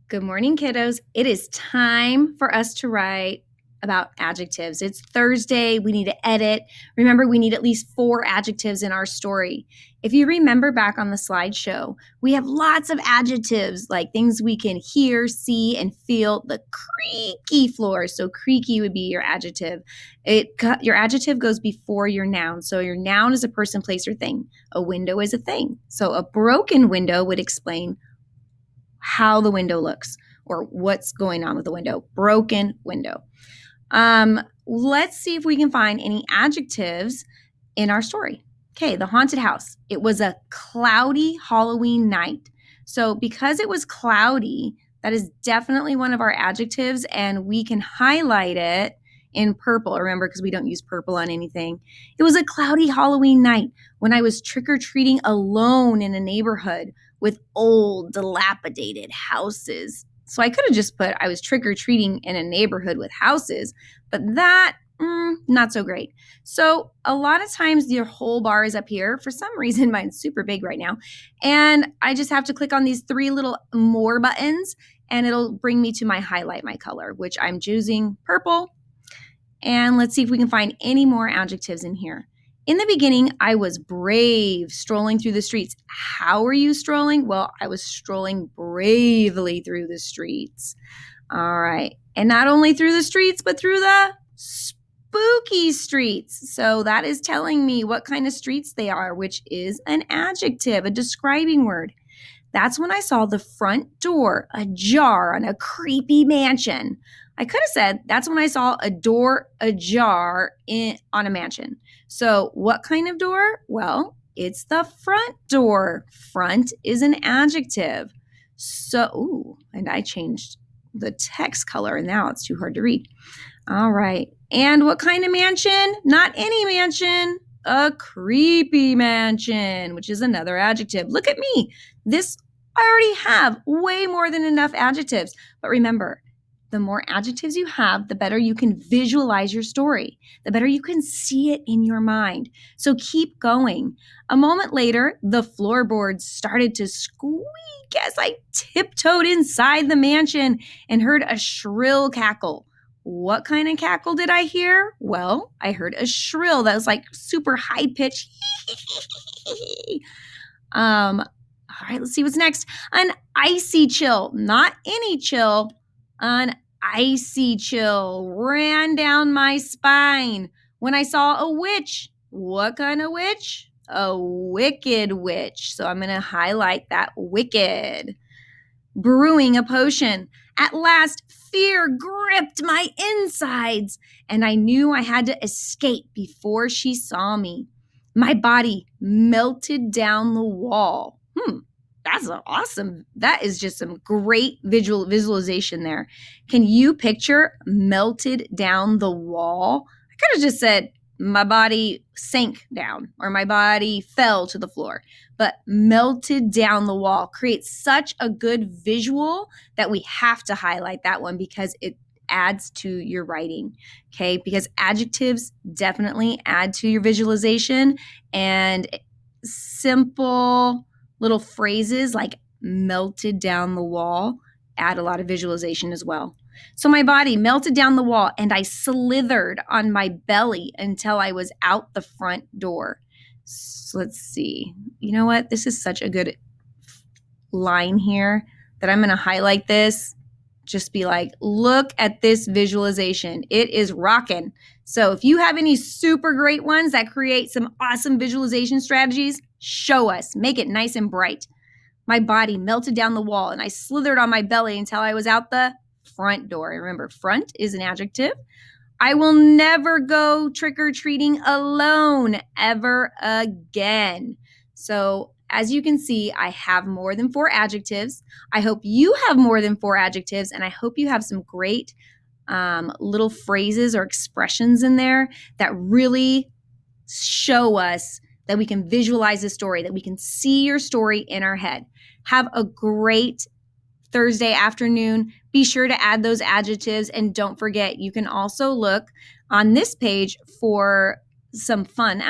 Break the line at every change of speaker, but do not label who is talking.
Good morning, kiddos. It is time for us to write about adjectives. It's Thursday. We need to edit. Remember, we need at least 4 adjectives in our story. If you remember back on the slideshow, we have lots of adjectives, like things we can hear, see, and feel. The creaky floor. So creaky would be your adjective. Your adjective goes before your noun. So your noun is a person, place, or thing. A window is a thing. So a broken window would explain how the window looks or what's going on with the window. Broken window. Let's see if we can find any adjectives in our story. Okay, the haunted house. It was a cloudy Halloween night. So because it was cloudy, that is definitely one of our adjectives, and we can highlight it in purple. Remember, because we don't use purple on anything. It was a cloudy Halloween night when I was trick-or-treating alone in a neighborhood with old, dilapidated houses. So I could have just put I was trick-or-treating in a neighborhood with houses, but that, not so great. So a lot of times your whole bar is up here. For some reason, mine's super big right now. And I just have to click on these 3 little more buttons, and it'll bring me to my highlight my color, which I'm choosing purple. And let's see if we can find any more adjectives in here. In the beginning, I was brave, strolling through the streets. How were you strolling? Well, I was strolling bravely through the streets. All right. And not only through the streets, but through the spooky streets. So that is telling me what kind of streets they are, which is an adjective, a describing word. That's when I saw the front door ajar on a creepy mansion. I could have said that's when I saw a door ajar on a mansion. So what kind of door? Well, it's the front door. Front is an adjective. So, and I changed the text color and now it's too hard to read. All right. And what kind of mansion? Not any mansion. A creepy mansion, which is another adjective. Look at me. I already have way more than enough adjectives. But remember, the more adjectives you have, the better you can visualize your story, the better you can see it in your mind. So keep going. A moment later, the floorboards started to squeak as I tiptoed inside the mansion and heard a shrill cackle. What kind of cackle did I hear? Well, I heard a shrill that was like super high pitched. All right, let's see what's next. An icy chill, not any chill, an icy chill ran down my spine when I saw a witch. What kind of witch? A wicked witch. So I'm going to highlight that wicked. Brewing a potion. At last, fear gripped my insides, and I knew I had to escape before she saw me. My body melted down the wall. That's awesome. That is just some great visualization there. Can you picture melted down the wall? I could have just said my body sank down or my body fell to the floor, but melted down the wall creates such a good visual that we have to highlight that one because it adds to your writing, okay? Because adjectives definitely add to your visualization, and simple little phrases like melted down the wall add a lot of visualization as well. So my body melted down the wall and I slithered on my belly until I was out the front door. So let's see. You know what? This is such a good line here that I'm going to highlight this. Just be like, look at this visualization. It is rocking. So if you have any super great ones that create some awesome visualization strategies, show us. Make it nice and bright. My body melted down the wall and I slithered on my belly until I was out the front door. Remember, front is an adjective. I will never go trick-or-treating alone ever again. So as you can see, I have more than 4 adjectives. I hope you have more than 4 adjectives, and I hope you have some great little phrases or expressions in there that really show us that we can visualize the story, that we can see your story in our head. Have a great Thursday afternoon. Be sure to add those adjectives, and don't forget, you can also look on this page for some fun